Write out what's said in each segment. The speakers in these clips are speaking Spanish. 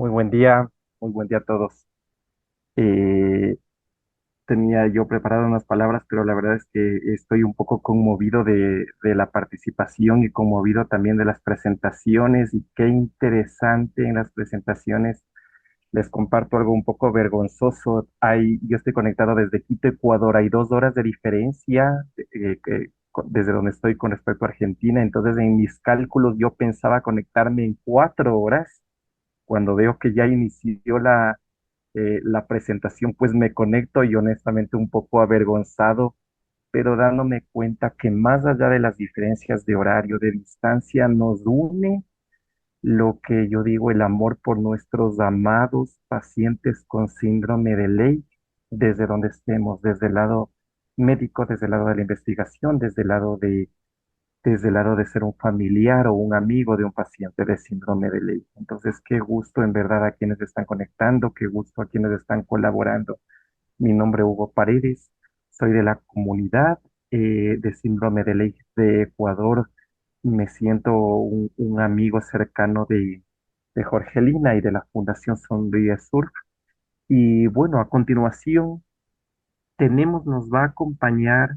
muy buen día a todos. Eh, Tenía yo preparado unas palabras, pero la verdad es que estoy un poco conmovido de la participación y conmovido también de las presentaciones y qué interesante en las presentaciones. Les comparto algo un poco vergonzoso. Yo estoy conectado desde Quito, Ecuador. Hay 2 horas de diferencia desde donde estoy con respecto a Argentina. Entonces, en mis cálculos, yo pensaba conectarme en 4 horas. Cuando veo que ya inició la presentación, pues me conecto y honestamente un poco avergonzado, pero dándome cuenta que más allá de las diferencias de horario, de distancia, nos une lo que yo digo, el amor por nuestros amados pacientes con síndrome de Ley, desde donde estemos, desde el lado médico, desde el lado de la investigación, desde el lado de ser un familiar o un amigo de un paciente de síndrome de Ley. Entonces, qué gusto en verdad a quienes están conectando, qué gusto a quienes están colaborando. Mi nombre es Hugo Paredes, soy de la comunidad de síndrome de Ley de Ecuador. Me siento un amigo cercano de Jorgelina y de la Fundación Sonríe Sur. Y bueno, a continuación nos va a acompañar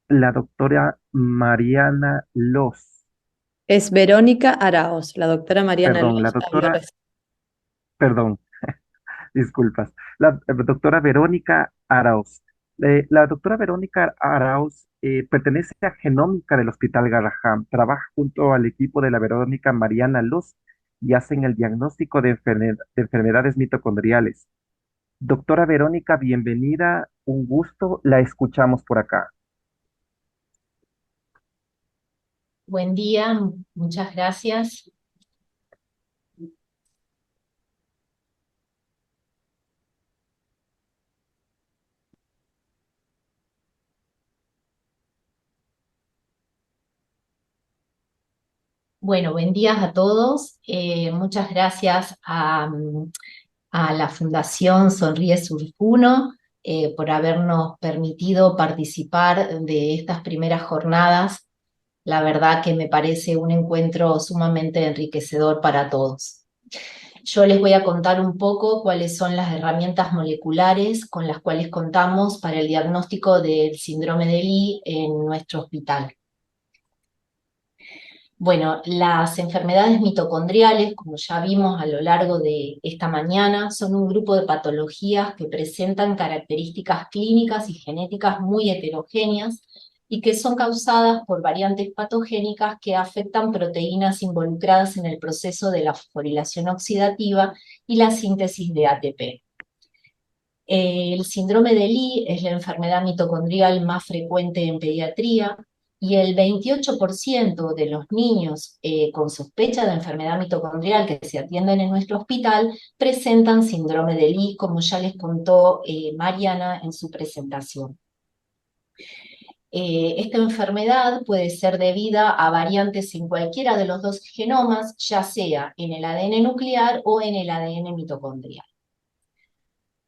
la doctora Mariana Los. Es Verónica Araos, la doctora Mariana Perdón, la Los habló doctora, recién. perdón, disculpas, la doctora Verónica Arauz. La doctora Verónica Arauz pertenece a Genómica del Hospital Garrahan, trabaja junto al equipo de la Verónica Mariana Luz y hacen el diagnóstico de enfermedades mitocondriales. Doctora Verónica, bienvenida, un gusto, la escuchamos por acá. Buen día, muchas gracias. Bueno, buen día a todos. Muchas gracias a la Fundación Sonríe Surjuno por habernos permitido participar de estas primeras jornadas. La verdad que me parece un encuentro sumamente enriquecedor para todos. Yo les voy a contar un poco cuáles son las herramientas moleculares con las cuales contamos para el diagnóstico del síndrome de Lee en nuestro hospital. Bueno, las enfermedades mitocondriales, como ya vimos a lo largo de esta mañana, son un grupo de patologías que presentan características clínicas y genéticas muy heterogéneas y que son causadas por variantes patogénicas que afectan proteínas involucradas en el proceso de la fosforilación oxidativa y la síntesis de ATP. El síndrome de Lee es la enfermedad mitocondrial más frecuente en pediatría y el 28% de los niños con sospecha de enfermedad mitocondrial que se atienden en nuestro hospital presentan síndrome de Lee, como ya les contó Mariana en su presentación. Esta enfermedad puede ser debida a variantes en cualquiera de los dos genomas, ya sea en el ADN nuclear o en el ADN mitocondrial.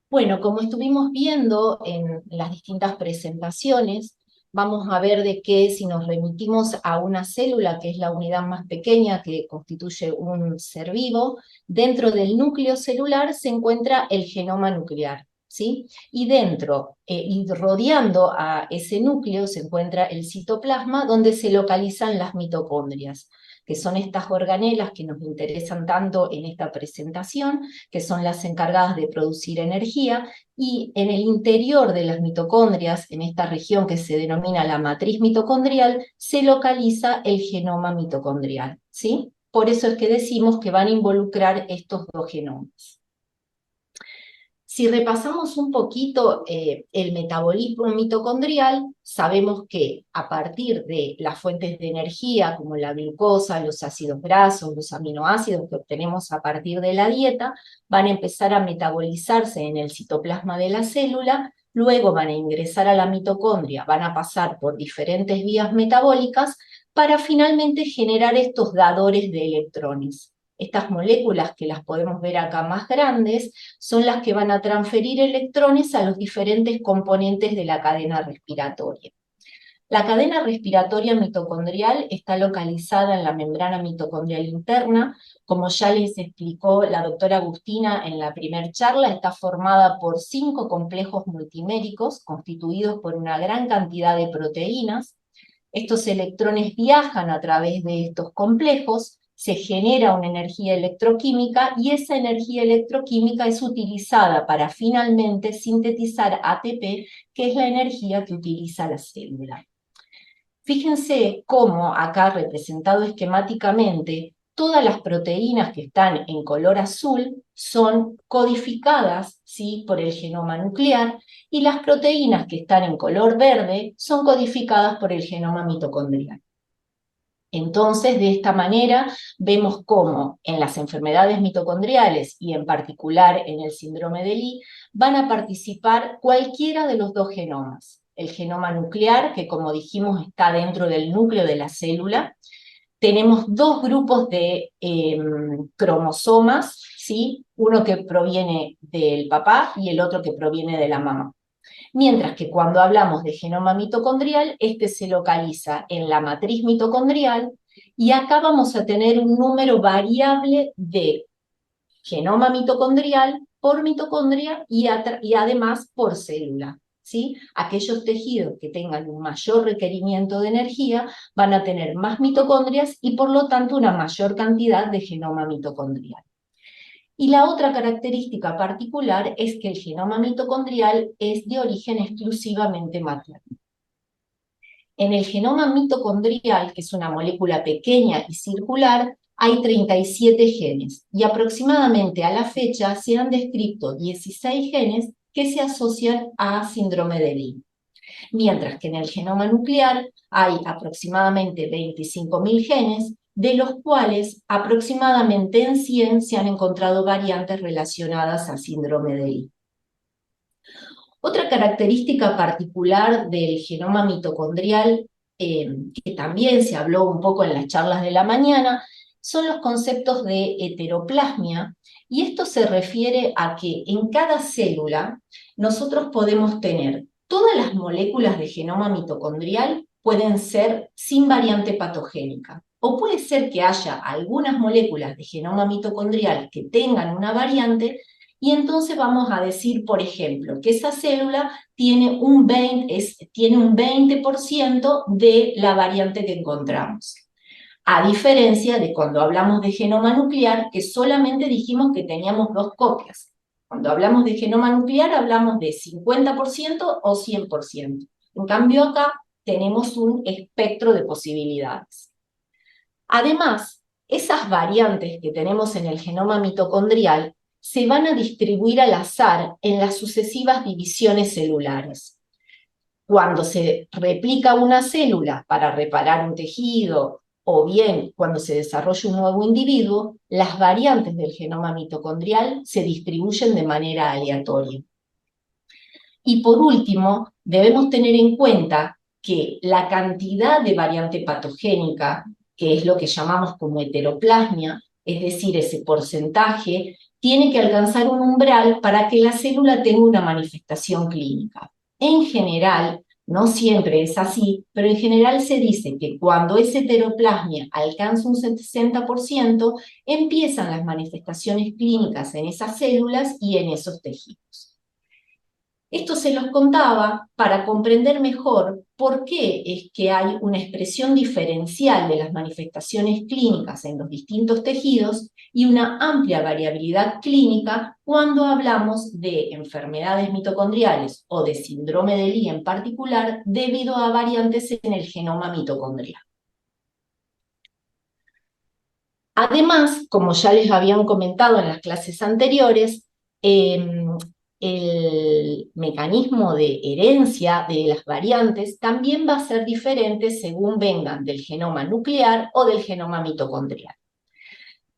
Bueno, como estuvimos viendo en las distintas presentaciones, vamos a ver de que si nos remitimos a una célula, que es la unidad más pequeña que constituye un ser vivo, dentro del núcleo celular se encuentra el genoma nuclear, ¿sí? Y dentro, y rodeando a ese núcleo se encuentra el citoplasma, donde se localizan las mitocondrias, que son estas organelas que nos interesan tanto en esta presentación, que son las encargadas de producir energía, y en el interior de las mitocondrias, en esta región que se denomina la matriz mitocondrial, se localiza el genoma mitocondrial, ¿sí? Por eso es que decimos que van a involucrar estos dos genomas. Si repasamos un poquito el metabolismo mitocondrial, sabemos que a partir de las fuentes de energía como la glucosa, los ácidos grasos, los aminoácidos que obtenemos a partir de la dieta, van a empezar a metabolizarse en el citoplasma de la célula, luego van a ingresar a la mitocondria, van a pasar por diferentes vías metabólicas para finalmente generar estos dadores de electrones. Estas moléculas, que las podemos ver acá más grandes, son las que van a transferir electrones a los diferentes componentes de la cadena respiratoria. La cadena respiratoria mitocondrial está localizada en la membrana mitocondrial interna. Como ya les explicó la doctora Agustina en la primera charla, está formada por 5 complejos multiméricos constituidos por una gran cantidad de proteínas. Estos electrones viajan a través de estos complejos, se genera una energía electroquímica y esa energía electroquímica es utilizada para finalmente sintetizar ATP, que es la energía que utiliza la célula. Fíjense cómo acá representado esquemáticamente, todas las proteínas que están en color azul son codificadas, ¿sí?, por el genoma nuclear, y las proteínas que están en color verde son codificadas por el genoma mitocondrial. Entonces, de esta manera, vemos cómo en las enfermedades mitocondriales, y en particular en el síndrome de Lee, van a participar cualquiera de los dos genomas. El genoma nuclear, que como dijimos está dentro del núcleo de la célula. Tenemos 2 grupos de cromosomas, ¿sí? Uno que proviene del papá y el otro que proviene de la mamá. Mientras que cuando hablamos de genoma mitocondrial, este se localiza en la matriz mitocondrial, y acá vamos a tener un número variable de genoma mitocondrial por mitocondria y además por célula, ¿sí? Aquellos tejidos que tengan un mayor requerimiento de energía van a tener más mitocondrias y por lo tanto una mayor cantidad de genoma mitocondrial. Y la otra característica particular es que el genoma mitocondrial es de origen exclusivamente materno. En el genoma mitocondrial, que es una molécula pequeña y circular, hay 37 genes, y aproximadamente a la fecha se han descrito 16 genes que se asocian a síndrome de Lee. Mientras que en el genoma nuclear hay aproximadamente 25.000 genes, de los cuales aproximadamente en 100 se han encontrado variantes relacionadas a síndrome de Lee. Otra característica particular del genoma mitocondrial, que también se habló un poco en las charlas de la mañana, son los conceptos de heteroplasmia, y esto se refiere a que en cada célula nosotros podemos tener todas las moléculas de genoma mitocondrial pueden ser sin variante patogénica, o puede ser que haya algunas moléculas de genoma mitocondrial que tengan una variante, y entonces vamos a decir, por ejemplo, que esa célula tiene un 20% de la variante que encontramos. A diferencia de cuando hablamos de genoma nuclear, que solamente dijimos que teníamos 2 copias. Cuando hablamos de genoma nuclear hablamos de 50% o 100%. En cambio acá tenemos un espectro de posibilidades. Además, esas variantes que tenemos en el genoma mitocondrial se van a distribuir al azar en las sucesivas divisiones celulares. Cuando se replica una célula para reparar un tejido, o bien cuando se desarrolla un nuevo individuo, las variantes del genoma mitocondrial se distribuyen de manera aleatoria. Y por último, debemos tener en cuenta que la cantidad de variante patogénica, que es lo que llamamos como heteroplasmia, es decir, ese porcentaje, tiene que alcanzar un umbral para que la célula tenga una manifestación clínica. En general, no siempre es así, pero en general se dice que cuando esa heteroplasmia alcanza un 60%, empiezan las manifestaciones clínicas en esas células y en esos tejidos. Esto se los contaba para comprender mejor por qué es que hay una expresión diferencial de las manifestaciones clínicas en los distintos tejidos y una amplia variabilidad clínica cuando hablamos de enfermedades mitocondriales o de síndrome de Lee en particular debido a variantes en el genoma mitocondrial. Además, como ya les habían comentado en las clases anteriores, el mecanismo de herencia de las variantes también va a ser diferente según vengan del genoma nuclear o del genoma mitocondrial.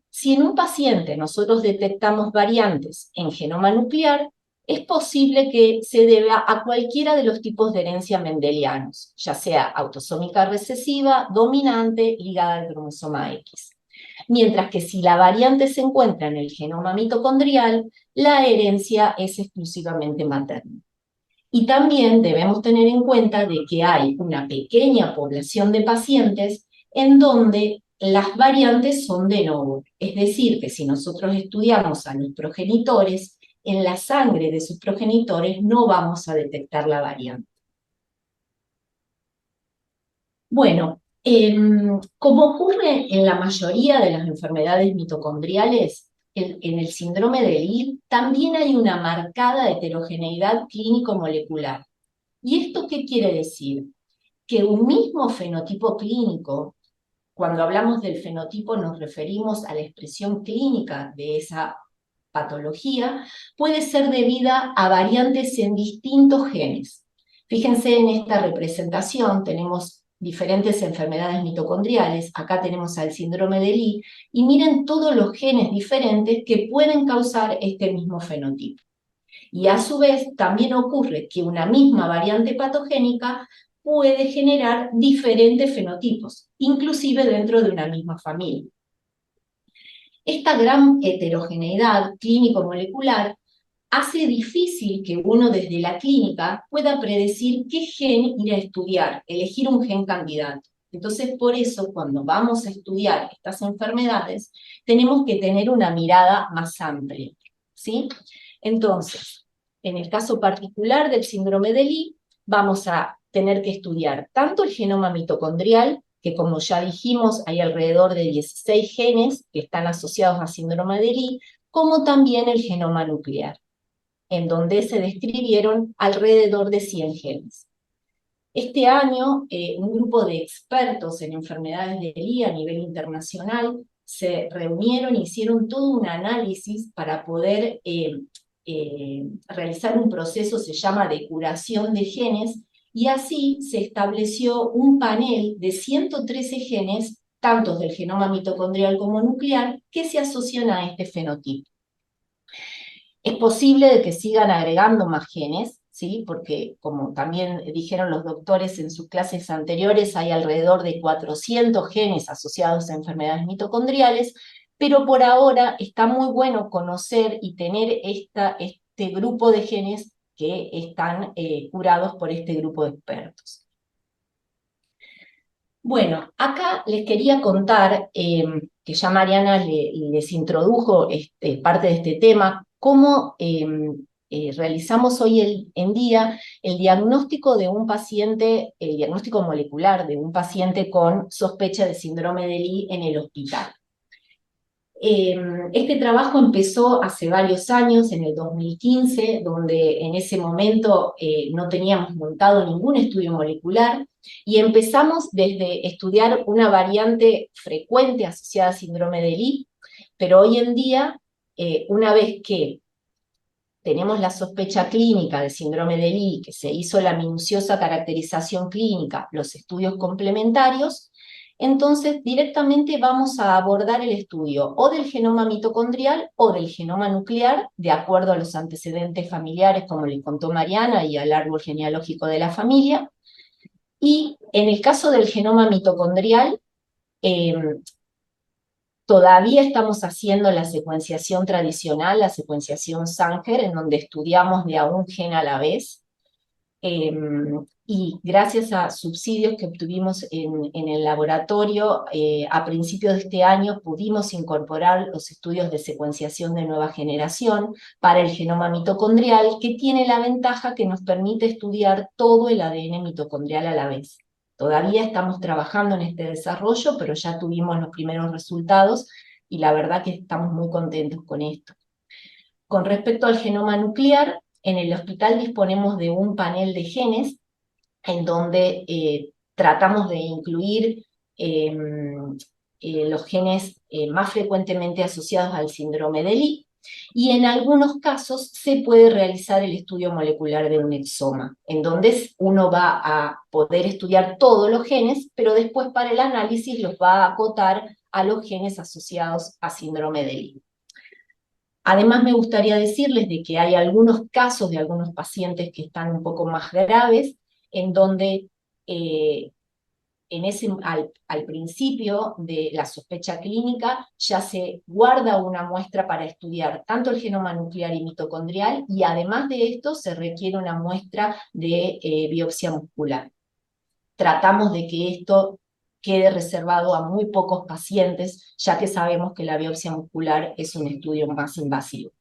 Si en un paciente nosotros detectamos variantes en genoma nuclear, es posible que se deba a cualquiera de los tipos de herencia mendelianos, ya sea autosómica recesiva, dominante, ligada al cromosoma X. Mientras que si la variante se encuentra en el genoma mitocondrial, la herencia es exclusivamente materna. Y también debemos tener en cuenta de que hay una pequeña población de pacientes en donde las variantes son de novo. Es decir, que si nosotros estudiamos a los progenitores, en la sangre de sus progenitores no vamos a detectar la variante. Bueno, como ocurre en la mayoría de las enfermedades mitocondriales, en el síndrome de Lee también hay una marcada heterogeneidad clínico-molecular. ¿Y esto qué quiere decir? Que un mismo fenotipo clínico, cuando hablamos del fenotipo nos referimos a la expresión clínica de esa patología, puede ser debida a variantes en distintos genes. Fíjense en esta representación, tenemos diferentes enfermedades mitocondriales, acá tenemos al síndrome de Lee, y miren todos los genes diferentes que pueden causar este mismo fenotipo. Y a su vez también ocurre que una misma variante patogénica puede generar diferentes fenotipos, inclusive dentro de una misma familia. Esta gran heterogeneidad clínico-molecular hace difícil que uno desde la clínica pueda predecir qué gen ir a estudiar, elegir un gen candidato. Entonces, por eso, cuando vamos a estudiar estas enfermedades, tenemos que tener una mirada más amplia, ¿sí? Entonces, en el caso particular del síndrome de Lee, vamos a tener que estudiar tanto el genoma mitocondrial, que como ya dijimos, hay alrededor de 16 genes que están asociados a síndrome de Lee, como también el genoma nuclear, en donde se describieron alrededor de 100 genes. Este año, un grupo de expertos en enfermedades de Lee a nivel internacional se reunieron e hicieron todo un análisis para poder realizar un proceso, se llama de curación de genes, y así se estableció un panel de 113 genes, tanto del genoma mitocondrial como nuclear, que se asocian a este fenotipo. Es posible de que sigan agregando más genes, ¿sí? Porque, como también dijeron los doctores en sus clases anteriores, hay alrededor de 400 genes asociados a enfermedades mitocondriales, pero por ahora está muy bueno conocer y tener este grupo de genes que están curados por este grupo de expertos. Bueno, acá les quería contar, que ya Mariana les introdujo parte de este tema, cómo realizamos hoy en día el diagnóstico de un paciente, el diagnóstico molecular de un paciente con sospecha de síndrome de Lee en el hospital. Este trabajo empezó hace varios años, en el 2015, donde en ese momento no teníamos montado ningún estudio molecular, y empezamos desde estudiar una variante frecuente asociada a síndrome de Lee, pero hoy en día, una vez que tenemos la sospecha clínica del síndrome de Lee, que se hizo la minuciosa caracterización clínica, los estudios complementarios, entonces directamente vamos a abordar el estudio o del genoma mitocondrial o del genoma nuclear, de acuerdo a los antecedentes familiares, como les contó Mariana, y al árbol genealógico de la familia. Y en el caso del genoma mitocondrial, todavía estamos haciendo la secuenciación tradicional, la secuenciación Sanger, en donde estudiamos de a un gen a la vez. Y gracias a subsidios que obtuvimos en el laboratorio, a principios de este año pudimos incorporar los estudios de secuenciación de nueva generación para el genoma mitocondrial, que tiene la ventaja que nos permite estudiar todo el ADN mitocondrial a la vez. Todavía estamos trabajando en este desarrollo, pero ya tuvimos los primeros resultados y la verdad que estamos muy contentos con esto. Con respecto al genoma nuclear, en el hospital disponemos de un panel de genes en donde tratamos de incluir los genes más frecuentemente asociados al síndrome de Lee, y en algunos casos se puede realizar el estudio molecular de un exoma, en donde uno va a poder estudiar todos los genes, pero después para el análisis los va a acotar a los genes asociados a síndrome de Lee. Además, me gustaría decirles de que hay algunos casos de algunos pacientes que están un poco más graves, en donde al principio de la sospecha clínica ya se guarda una muestra para estudiar tanto el genoma nuclear y mitocondrial, y además de esto se requiere una muestra de biopsia muscular. Tratamos de que esto quede reservado a muy pocos pacientes, ya que sabemos que la biopsia muscular es un estudio más invasivo.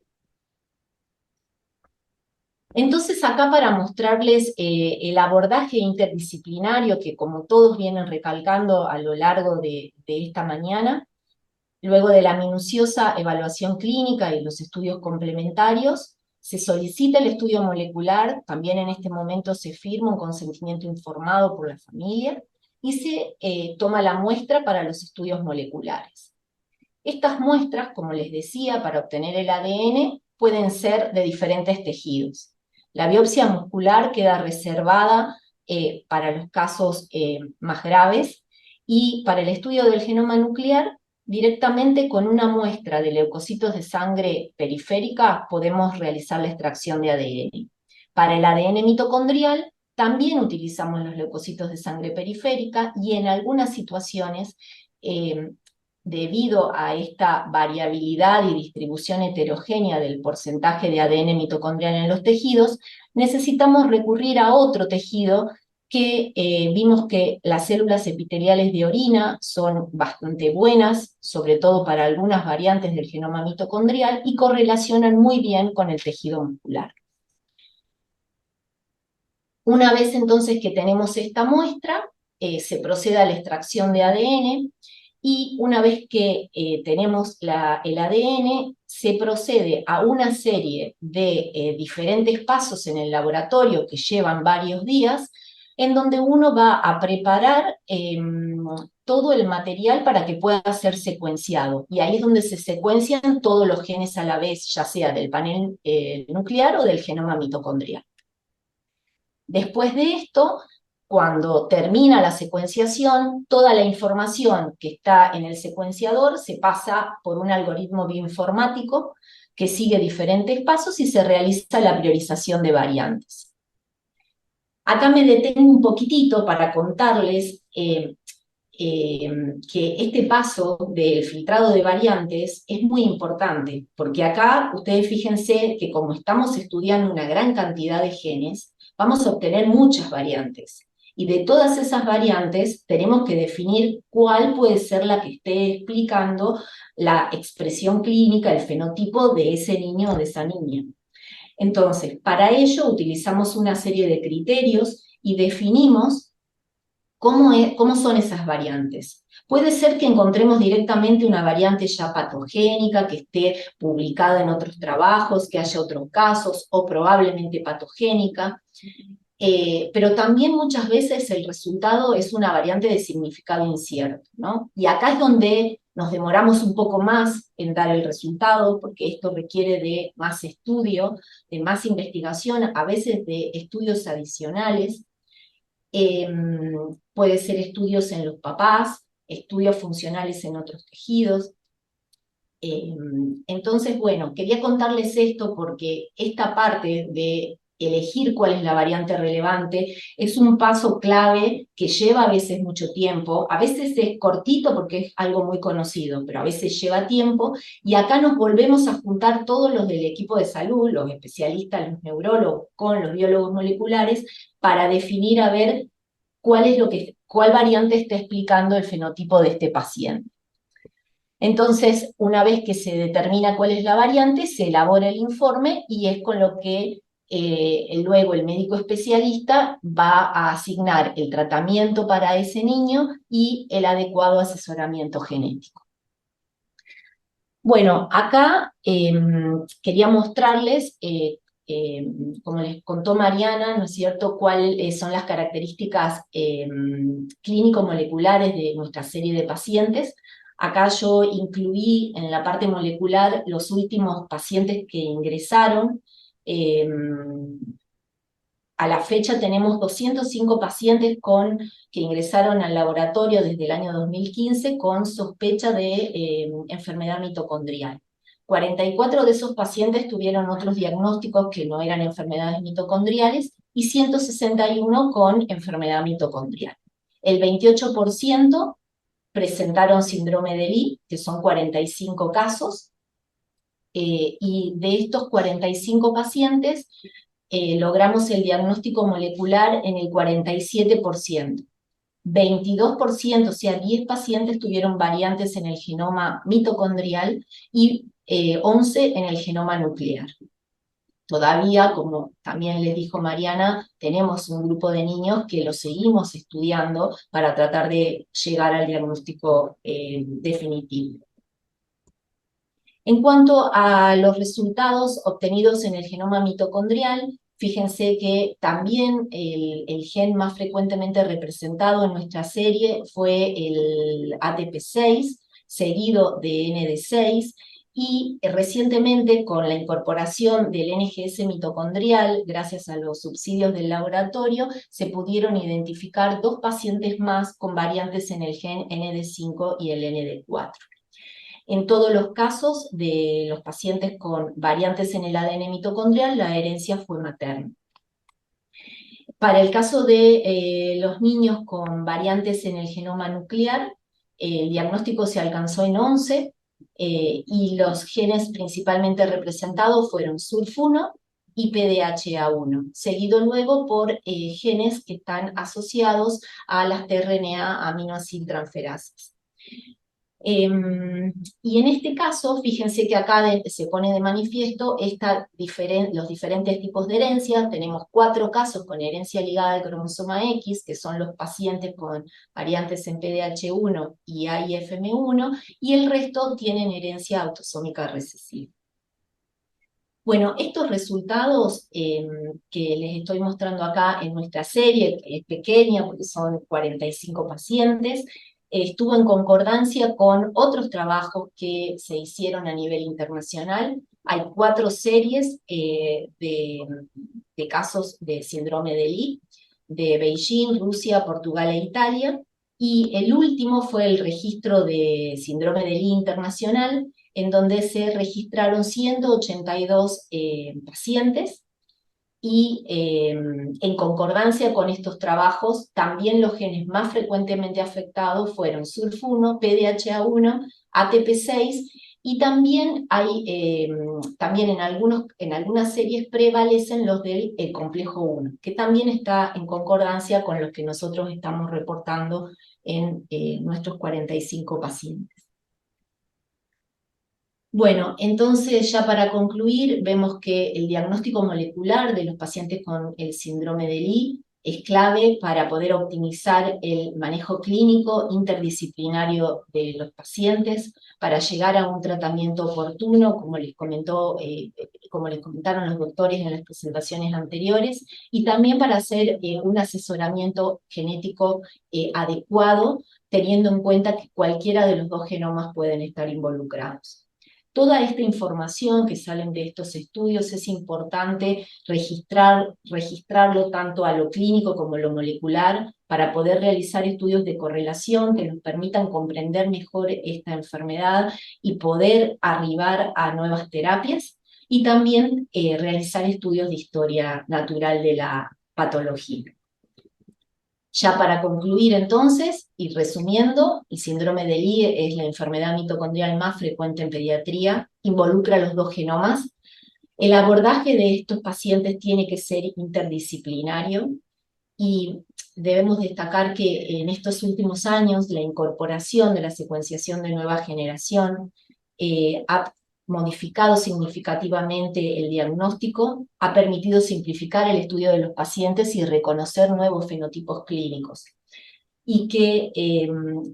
Entonces acá para mostrarles el abordaje interdisciplinario que, como todos vienen recalcando a lo largo de esta mañana, luego de la minuciosa evaluación clínica y los estudios complementarios, se solicita el estudio molecular, también en este momento se firma un consentimiento informado por la familia, y se toma la muestra para los estudios moleculares. Estas muestras, como les decía, para obtener el ADN, pueden ser de diferentes tejidos. La biopsia muscular queda reservada para los casos más graves, y para el estudio del genoma nuclear, directamente con una muestra de leucocitos de sangre periférica podemos realizar la extracción de ADN. Para el ADN mitocondrial también utilizamos los leucocitos de sangre periférica, y en algunas situaciones, debido a esta variabilidad y distribución heterogénea del porcentaje de ADN mitocondrial en los tejidos, necesitamos recurrir a otro tejido que vimos que las células epiteliales de orina son bastante buenas, sobre todo para algunas variantes del genoma mitocondrial, y correlacionan muy bien con el tejido muscular. Una vez entonces que tenemos esta muestra, se procede a la extracción de ADN, y una vez que tenemos el ADN, se procede a una serie de diferentes pasos en el laboratorio que llevan varios días, en donde uno va a preparar todo el material para que pueda ser secuenciado. Y ahí es donde se secuencian todos los genes a la vez, ya sea del panel nuclear o del genoma mitocondrial. Después de esto, cuando termina la secuenciación, toda la información que está en el secuenciador se pasa por un algoritmo bioinformático que sigue diferentes pasos y se realiza la priorización de variantes. Acá me detengo un poquitito para contarles que este paso del filtrado de variantes es muy importante, porque acá ustedes fíjense que como estamos estudiando una gran cantidad de genes, vamos a obtener muchas variantes. Y de todas esas variantes tenemos que definir cuál puede ser la que esté explicando la expresión clínica, el fenotipo de ese niño o de esa niña. Entonces, para ello utilizamos una serie de criterios y definimos cómo son esas variantes. Puede ser que encontremos directamente una variante ya patogénica, que esté publicada en otros trabajos, que haya otros casos, o probablemente patogénica. Pero también muchas veces el resultado es una variante de significado incierto, ¿no? Y acá es donde nos demoramos un poco más en dar el resultado, porque esto requiere de más estudio, de más investigación, a veces de estudios adicionales. Puede ser estudios en los papás, estudios funcionales en otros tejidos. Entonces, bueno, quería contarles esto porque esta parte de elegir cuál es la variante relevante es un paso clave que lleva a veces mucho tiempo, a veces es cortito porque es algo muy conocido, pero a veces lleva tiempo, y acá nos volvemos a juntar todos los del equipo de salud, los especialistas, los neurólogos, con los biólogos moleculares, para definir a ver cuál variante está explicando el fenotipo de este paciente. Entonces, una vez que se determina cuál es la variante, se elabora el informe, y es con lo que luego el médico especialista va a asignar el tratamiento para ese niño y el adecuado asesoramiento genético. Bueno, acá quería mostrarles, como les contó Mariana, ¿no es cierto?, cuáles son las características clínico-moleculares de nuestra serie de pacientes. Acá yo incluí en la parte molecular los últimos pacientes que ingresaron. A la fecha tenemos 205 pacientes que ingresaron al laboratorio desde el año 2015 con sospecha de enfermedad mitocondrial. 44 de esos pacientes tuvieron otros diagnósticos que no eran enfermedades mitocondriales, y 161 con enfermedad mitocondrial. El 28% presentaron síndrome de Lee, que son 45 casos, y de estos 45 pacientes logramos el diagnóstico molecular en el 47%. 22%, o sea, 10 pacientes tuvieron variantes en el genoma mitocondrial y 11 en el genoma nuclear. Todavía, como también les dijo Mariana, tenemos un grupo de niños que lo seguimos estudiando para tratar de llegar al diagnóstico definitivo. En cuanto a los resultados obtenidos en el genoma mitocondrial, fíjense que también el gen más frecuentemente representado en nuestra serie fue el ATP6, seguido de ND6, y recientemente con la incorporación del NGS mitocondrial, gracias a los subsidios del laboratorio, se pudieron identificar 2 pacientes más con variantes en el gen ND5 y el ND4. En todos los casos de los pacientes con variantes en el ADN mitocondrial, la herencia fue materna. Para el caso de los niños con variantes en el genoma nuclear, el diagnóstico se alcanzó en 11, y los genes principalmente representados fueron SURF1 y PDHA1, seguido luego por genes que están asociados a las tRNA aminoaciltransferasas. Y en este caso, fíjense que acá se pone de manifiesto los diferentes tipos de herencia. Tenemos 4 casos con herencia ligada al cromosoma X, que son los pacientes con variantes en PDH1 y AIFM1, y el resto tienen herencia autosómica recesiva. Bueno, estos resultados que les estoy mostrando acá en nuestra serie, que es pequeña porque son 45 pacientes, estuvo en concordancia con otros trabajos que se hicieron a nivel internacional. Hay 4 series de casos de síndrome de Lee, de Beijing, Rusia, Portugal e Italia, y el último fue el registro de síndrome de Lee internacional, en donde se registraron 182 pacientes, y en concordancia con estos trabajos, también los genes más frecuentemente afectados fueron SURF1, PDHA1, ATP6, y también también en algunas series prevalecen los del complejo 1, que también está en concordancia con los que nosotros estamos reportando en nuestros 45 pacientes. Bueno, entonces ya para concluir, vemos que el diagnóstico molecular de los pacientes con el síndrome de Lee es clave para poder optimizar el manejo clínico interdisciplinario de los pacientes, para llegar a un tratamiento oportuno, como les comentaron los doctores en las presentaciones anteriores, y también para hacer un asesoramiento genético adecuado, teniendo en cuenta que cualquiera de los 2 genomas pueden estar involucrados. Toda esta información que salen de estos estudios es importante registrarlo tanto a lo clínico como a lo molecular, para poder realizar estudios de correlación que nos permitan comprender mejor esta enfermedad y poder arribar a nuevas terapias, y también realizar estudios de historia natural de la patología. Ya para concluir entonces, y resumiendo, el síndrome de Lee es la enfermedad mitocondrial más frecuente en pediatría, involucra los 2 genomas. El abordaje de estos pacientes tiene que ser interdisciplinario, y debemos destacar que en estos últimos años la incorporación de la secuenciación de nueva generación ha modificado significativamente el diagnóstico, ha permitido simplificar el estudio de los pacientes y reconocer nuevos fenotipos clínicos. Y que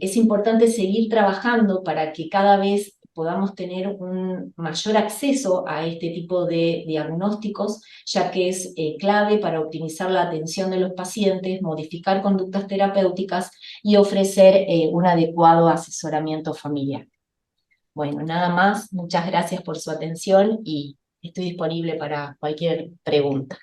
es importante seguir trabajando para que cada vez podamos tener un mayor acceso a este tipo de diagnósticos, ya que es clave para optimizar la atención de los pacientes, modificar conductas terapéuticas y ofrecer un adecuado asesoramiento familiar. Bueno, nada más, muchas gracias por su atención y estoy disponible para cualquier pregunta.